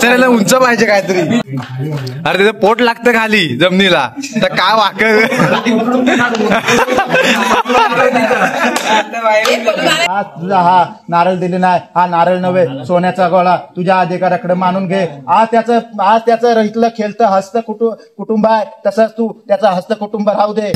आचार्याला उंच पाहिजे काहीतरी. अरे त्याचं पोट लागतं खाली जमिनीला तर काय वाकड. तुझा हा नारळ दिले नाही, हा नारळ नव्हे सोन्याचा गोळा तुझ्या अधिकाराकडे मानून घे. आज त्याचं रहितलं खेळतं हस्त कुटुंब आहे, तसंच तू त्याचा हस्त कुटुंब राहू दे.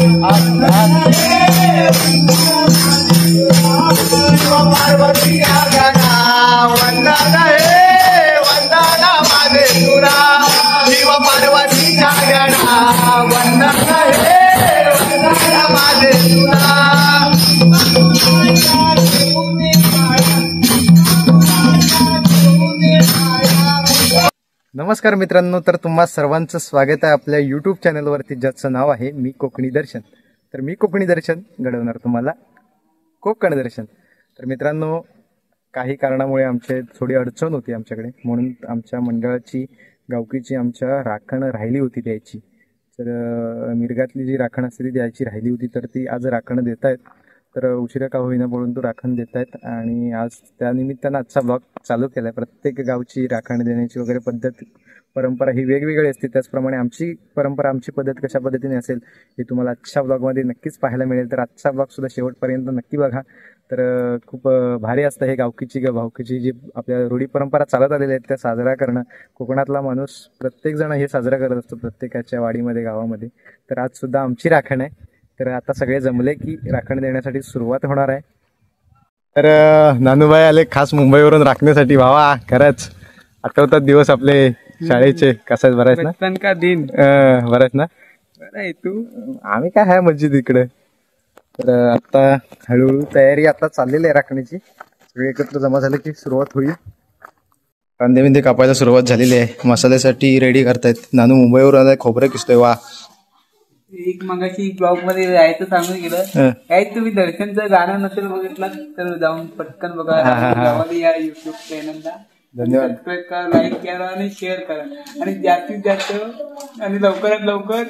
नमस्कार मित्रांनो, तर तुम्हा सर्वांचं स्वागत आहे आपल्या यूट्यूब चॅनलवरती, ज्याचं नाव आहे मी कोकणी दर्शन. तर मी कोकणी दर्शन घडवणार तुम्हाला कोकण दर्शन. तर मित्रांनो, काही कारणामुळे आमचे थोडी अडचण होती आमच्याकडे, म्हणून आमच्या मंडळाची गावकीची आमच्या राखण राहिली होती द्यायची. तर मिरगातली जी राखण असते ती द्यायची राहिली होती, तर ती आज राखण देत आहेत. तर उशिरा का होईना बोलून तो राखण देत आहेत आणि आज त्यानिमित्तानं आजचा ब्लॉग चालू केला आहे. प्रत्येक गावची राखण देण्याची वगैरे पद्धत परंपरा ही वेगवेगळी असते, त्याचप्रमाणे आमची परंपरा आमची पद्धत कशा पद्धतीने असेल हे तुम्हाला आजच्या ब्लॉगमध्ये नक्कीच पाहायला मिळेल. तर आजचा ब्लॉगसुद्धा शेवटपर्यंत नक्की बघा. तर खूप भारी असतं हे भावकीची जी आपल्या रूढी परंपरा चालत आलेल्या आहेत त्या साजरा करणं. कोकणातला माणूस प्रत्येकजण हे साजरा करत असतो प्रत्येकाच्या वाडीमध्ये गावामध्ये. तर आज सुद्धा आमची राखण आहे. तर आता सगळे जमले की राखण देण्यासाठी सुरुवात होणार आहे. तर नानूबाई आले खास मुंबईवरून राखण्यासाठी. भावा खरंच आठवतात दिवस आपले शाळेचे. कसं बरायच ना का दिन बरायच ना तू. आम्ही काय आहे मस्जिद इकडे. तर आता हळूहळू तयारी आता चाललेली आहे राखण्याची. सगळे एकत्र जमा झाले की सुरुवात होईल. कांदे बिंदे कापायला सुरुवात झालेली आहे. मसाल्यासाठी रेडी करतायत. नानू मुंबईवरून आलाय. खोबरं किसतोय. वा एक मगाशी ब्लॉग मध्ये जायचं सांगून गेलं काय. तुम्ही दर्शनचं गाणं नसेल बघितलं तर जाऊन पटकन बघा. या युट्यूब चॅनलला धन्यवाद. सबस्क्राईब करा, लाईक करा आणि शेअर करा आणि जास्तीत जास्त आणि लवकरात लवकर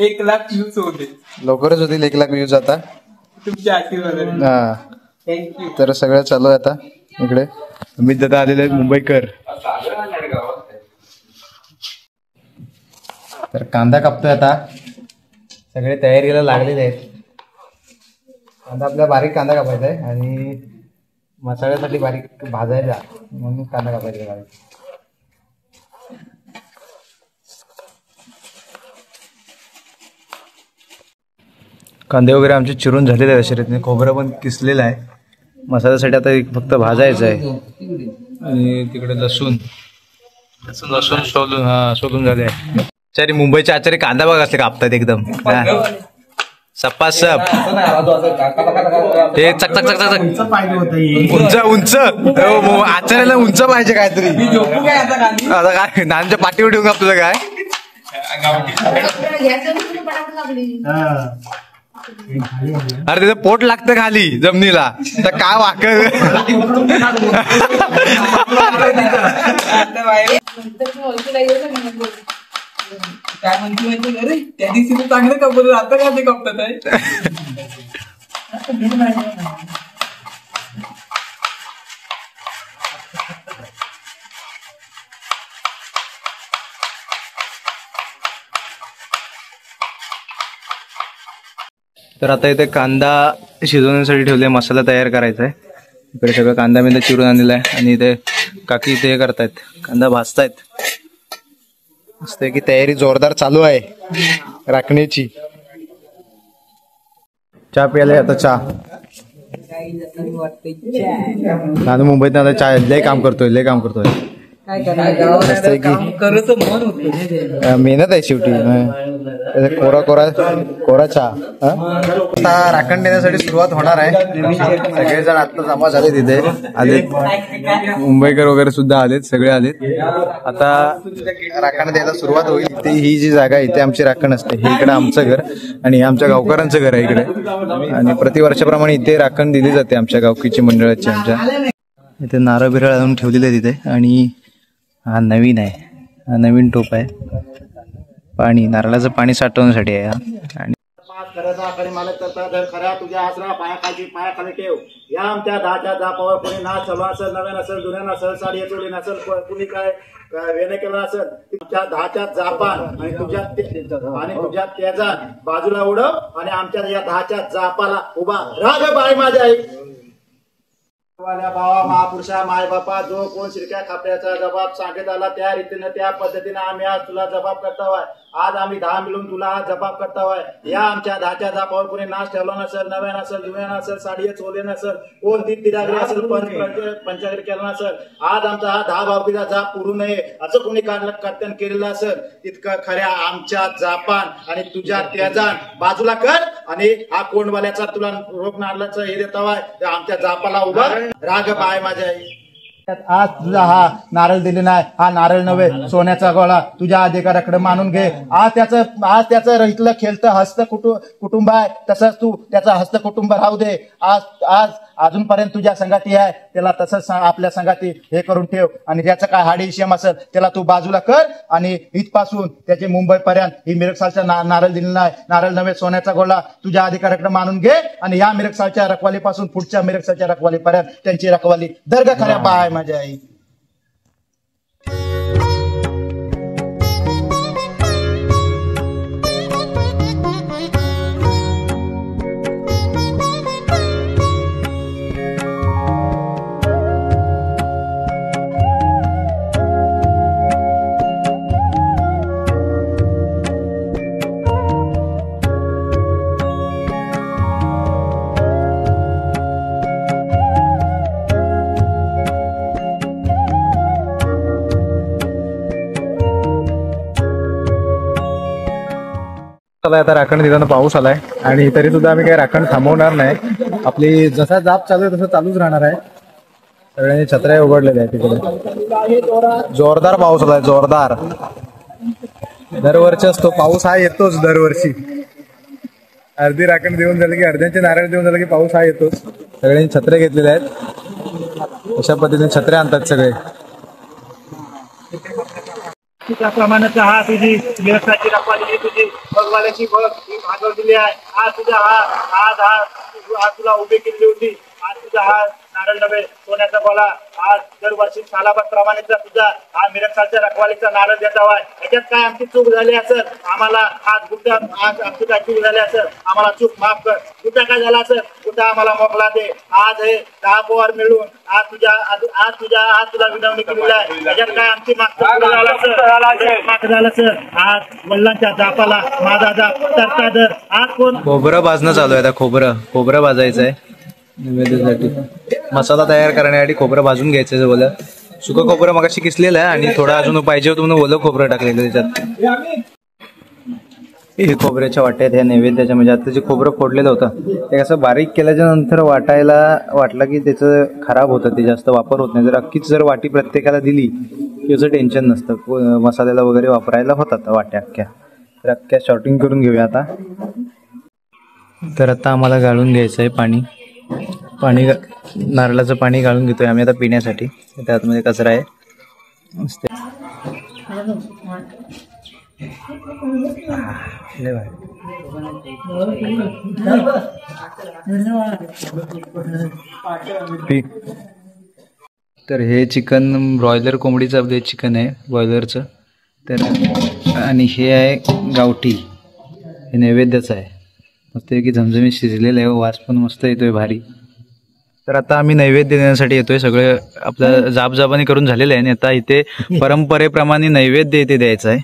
1 लाख व्ह्यूज होते. लवकरच होतील 1 लाख व्ह्यूज आता तुमच्या आशीर्वादाने. थँक्यू. तर सगळं चालू आहे आता. इकडे अमित दादा आलेले आहेत मुंबईकर. तर कांदा कापतोय आता. सगळे तयारीला लागलेले आहेत. कांदा आपला बारीक कांदा कापायचा आहे आणि मसाल्यासाठी बारीक भाजायचा म्हणून कांदा कापायचा बारीक. कांदे वगैरे आमचे चिरून झालेले आहे अशा रीतीने. खोबरं पण किसलेलं आहे. मसाल्यासाठी आता फक्त भाजायचं आहे. आणि तिकडे लसूण सोलून झाले आहे. आचारी मुंबईचे आचारी कांदा बघ असले कापतात एकदम सपासप. हे चक चक चक चक उंच उंच. आचार्याला उंच पाहिजे काहीतरी. आता काय नानच्या पाठीवर ठेवून काप तुझं काय. अरे त्याचं पोट लागतं खाली जमिनीला तर काय वाकड. काय म्हणते माहिती अरे त्या दिवशी तू चांगलं कापत आता काय ते कापतात आहे. तर आता इथे कांदा शिजवण्यासाठी ठेवले. मसाला तयार करायचा आहे. इकडे सगळं कांदा बिंदा चिरून आणलेला आहे आणि इथे काकी इथे हे करतायत, कांदा भाजतायत. मस्त की तयारी जोरदार चालू आहे राखण्याची. चहा प्यायला आता. चहा नानू मुंबईत आता चहा लय काम करतोय. मेहनत आहे शेवटी. कोरा चहा. राखण देण्यासाठी सुरुवात होणार आहे. सगळेजण आता जमा झाले तिथे आलेत. मुंबईकर वगैरे सुद्धा आलेत. सगळे आलेत. आता राखण द्यायला सुरुवात होईल. इथे ही जी जागा आहे इथे आमची राखण असते. हे इकडे आमचं घर आणि हे आमच्या गावकऱ्यांचं घर आहे इकडे. आणि प्रतिवर्षाप्रमाणे इथे राखण दिली जाते आमच्या गावकीची मंडळाची. आमच्या इथे नारळ बिरळ आणून ठेवलेले आहे तिथे. आणि हा नवीन आहे. हा नवीन टोप आहे. पाणी नारळाचं पाणी साठवण्यासाठी आहे. आणि खऱ्याचा खरी मालक करता धर खऱ्या तुझ्या आसरा पायाखाली ठेव. या आमच्या दहाच्या जापावर कोणी नाच चालू असेल, नव्या नसेल, जुन्या नसेल, साडी चोळी नसेल, कुणी काय वेणे केलं असेल, तुमच्या दहाच्या जापान आणि तुझ्या त्याचा बाजूला उडव आणि आमच्या या दहाच्या जापाला उभा राग बाय माझ्या आई. वाल्या भावा महापुरुषा माय बापा जो कोण शिरक्या खापऱ्याचा जबाब सांगत आला त्या रीतीने त्या पद्धतीने आम्ही आज तुला जबाब करतो आहे. आज आम्ही 10 मिळून तुला आज जबाब करतो आहे. या आमच्या दहाच्या जापावर कोणी नाच ठेवला नसेल, नव्या नसेल, जुन्या नसेल, साडी चोले नसेल, कोण ती तिरागरी असेल, पंचागरी केला नसेल, आज आमचा हा 10 भावकीचा जाप पुरू नये असं कोणी कर्तन केलेलं असेल, तितकं खऱ्या आमच्या जापान आणि तुझ्या त्याजान बाजूला कर आणि हा कोंडवाल्याचा तुला रोग नारळाचं हे देतो आहे आमच्या जापाला उभा राग बाय माझ्या आई. आज तुझा हा नारळ दिले नाही, हा नारळ नव्हे सोन्याचा गोळा तुझ्या अधिकाराकडे मानून घे. आज त्याचं इथलं खेळतं हस्त कुटुंब आहे, तसंच तू त्याचा हस्त कुटुंब राहू दे. आज अजूनपर्यंत तुझ्या संगाती आहे त्याला तसंच आपल्या संगाती हे करून ठेव आणि ज्याचं काय हाडी शेम असेल त्याला तू बाजूला कर आणि इथपासून त्याचे मुंबईपर्यंत ही मिरकसालचा नारळ दिलेला आहे, नारळ नव्हे सोन्याचा गोळा तुझ्या अधिकाराकडे मानून घे आणि या मिरकसालच्या रखवालीपासून पुढच्या मिरकसालच्या रखवालीपर्यंत त्यांची रखवाली दर्ग खऱ्या बाय माझ्या आई. आता राखण देताना पाऊस आलाय आणि तरी सुद्धा आम्ही काही राखण थांबवणार नाही. आपली जसा जाप चालू आहे तसं चालूच राहणार आहे. सगळ्यांनी छत्र्या उघडलेल्या आहेत तिकडे. जोरदार पाऊस आलाय, जोरदार. दरवर्षी असतो पाऊस, हा येतोच दरवर्षी. अर्धी राखण देऊन झालं की, अर्ध्यांचे नारळ देऊन झालं की पाऊस हा येतोच. सगळ्यांनी छत्र्या घेतलेल्या आहेत. अशा पद्धतीने छत्र्या आणतात सगळे. त्याप्रमाणे हा तुझी व्यवसायाची रखवाली तुझी भगवाल्याची बघ ही भागवलेली आहे. आज तुझा हा तुला उभी केली होती. आज तुझा हा नारळ नव्हे सोन्याचा गोळा आज दरवर्षी सालाबाद तुझा हा मिरकसालच्या रखवालीचा नारळ देता आहे. याच्यात काय आमची चूक झाली असेल आम्हाला आज आमची काय चूक झाली असेल आम्हाला चूक माफ कर. कुठं काय झाला असेल कुठं आम्हाला मोकळा दे. आज हे 10 पोवार मिळून आज तुला विनवणी केलेली आहे. याच्यात काय आमची माग झालं सर आज वडिलांच्या जापाला माझा जाप तरता दर. आज कोण खोबरं भाजणं चालू आहे. आता खोबरं भाजायचं आहे नैवेद्यासाठी. मसाला तयार करण्यासाठी खोबरं भाजून घ्यायचं. बोला सुकं खोबरं मगाशी किसलेलं आहे आणि थोडं अजून पाहिजे होतं म्हणून ओलं खोबरं टाकलेलं त्याच्यात. हे खोबऱ्याच्या वाट्यात ह्या नैवेद्याच्या, म्हणजे आता जे खोबरं फोडलेलं होतं ते कसं बारीक केल्याच्या नंतर वाटायला वाटलं की त्याचं खराब होतं, ते जास्त वापर होत नाही. जर अख्खीच जर वाटी प्रत्येकाला दिली की त्याचं टेन्शन नसतं. मसाल्याला वगैरे वापरायला होतात वाट्या अख्ख्या. तर अख्ख्या शॉर्टिंग करून घेऊया आता. तर आता आम्हाला गाळून घ्यायचं आहे पाणी. नारळाचं पाणी गाळून घेतोय आम्ही आता पिण्यासाठी. त्यातमध्ये कचरा आहे. तर हे चिकन ब्रॉयलर कोंबडीचं जे चिकन आहे ब्रॉयलरचं. तर आणि हे आहे गावठी, हे नैवेद्याचं आहे. मस्त की झमझमीत शिजलेलं आहे. वास पण मस्त येतोय भारी. तर आता आम्ही नैवेद्य देण्यासाठी येतोय. सगळं आपलं जापजापानी करून झालेलं आहे आणि आता इथे परंपरेप्रमाणे नैवेद्य इथे द्यायचं आहे.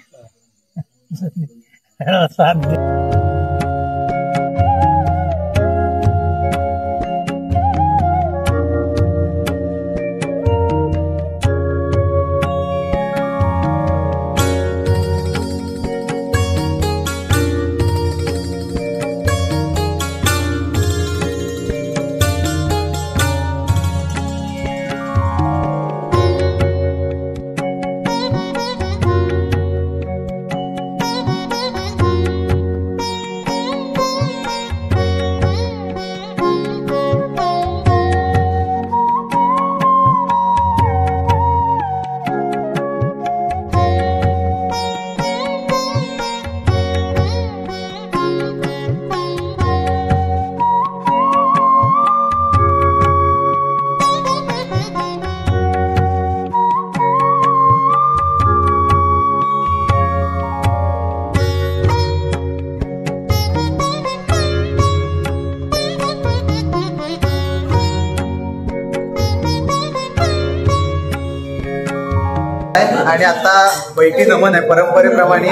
आणि आता बैठी नमन आहे. परंपरेप्रमाणे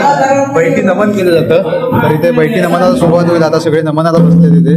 बैठी नमन केलं जातं. तर इथे बैठी नमनाला सुरुवात होईल. आता सगळे नमनाला बसले तिथे.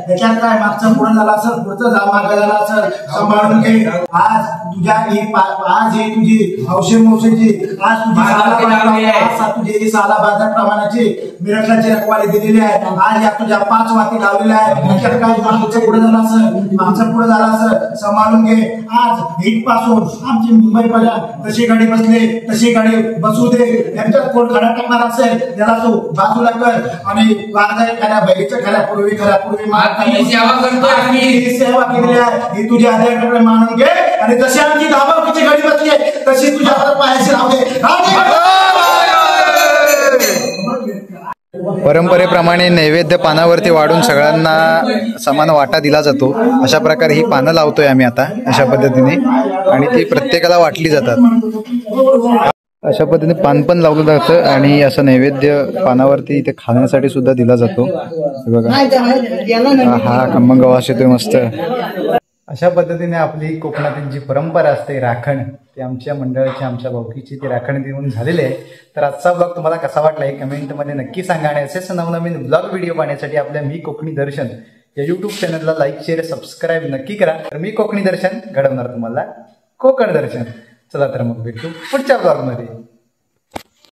त्याच्यात काय मागचं पुढे झाला असेल, पुढचं मागं झाला असेल, सांभाळून घे. आज तुझ्या आज ही तुझी औषधची आज तुझी साला बाजारप्रमाणाची मिरटलाची रखवाली दिलेली आहे. आज या तुझ्या 5 वाती लावलेल्या आहेत. त्याच्यात काय मागचं पुढे झाला असेल, मागचं पुढे झाला असेल, सांभाळून घे. आज इट पासून आमची मुंबईपर्यंत तशी गाडी बसली तशी गाडी बसू दे. यांच्यात कोण खडा टाकणार असेल त्याला तू बाजूला कर आणि खऱ्या बहिणीच्या खऱ्या पूर्वी सेवा करतो. आम्ही सेवा केलेली आहे ही तुझ्या आद्याकडे मानून घे. आणि जशी आमची दाबावकीची गाडी बसली तशी तुझ्या पायाशी राहू दे. परंपरेप्रमाणे नैवेद्य पानावरती वाढून सगळ्यांना समान वाटा दिला जातो. अशा प्रकारे ही पानं लावतोय आम्ही आता अशा पद्धतीने आणि ती प्रत्येकाला वाटली जातात. अशा पद्धतीने पान पण लावलं जातं आणि असं नैवेद्य पानावरती इथे खाण्यासाठी सुद्धा दिला जातो. बघा हा खंबंग वास येतोय मस्त. अशा पद्धतीने आपली कोकणातील जी परंपरा असते राखण, ती आमच्या मंडळाची आमच्या भाऊकीची ती राखण देऊन झालेली आहे. तर आजचा ब्लॉग तुम्हाला कसा वाटला हे कमेंटमध्ये नक्की सांगा. आणि असेच नवनवीन ब्लॉग व्हिडिओ पाहण्यासाठी आपल्या मी कोकणी दर्शन या यूट्यूब चॅनलला लाईक शेअर सबस्क्राईब नक्की करा. तर मी कोकणी दर्शन घडवणार तुम्हाला कोकण दर्शन. चला तर मग भेटू पुढच्या ब्लॉगमध्ये.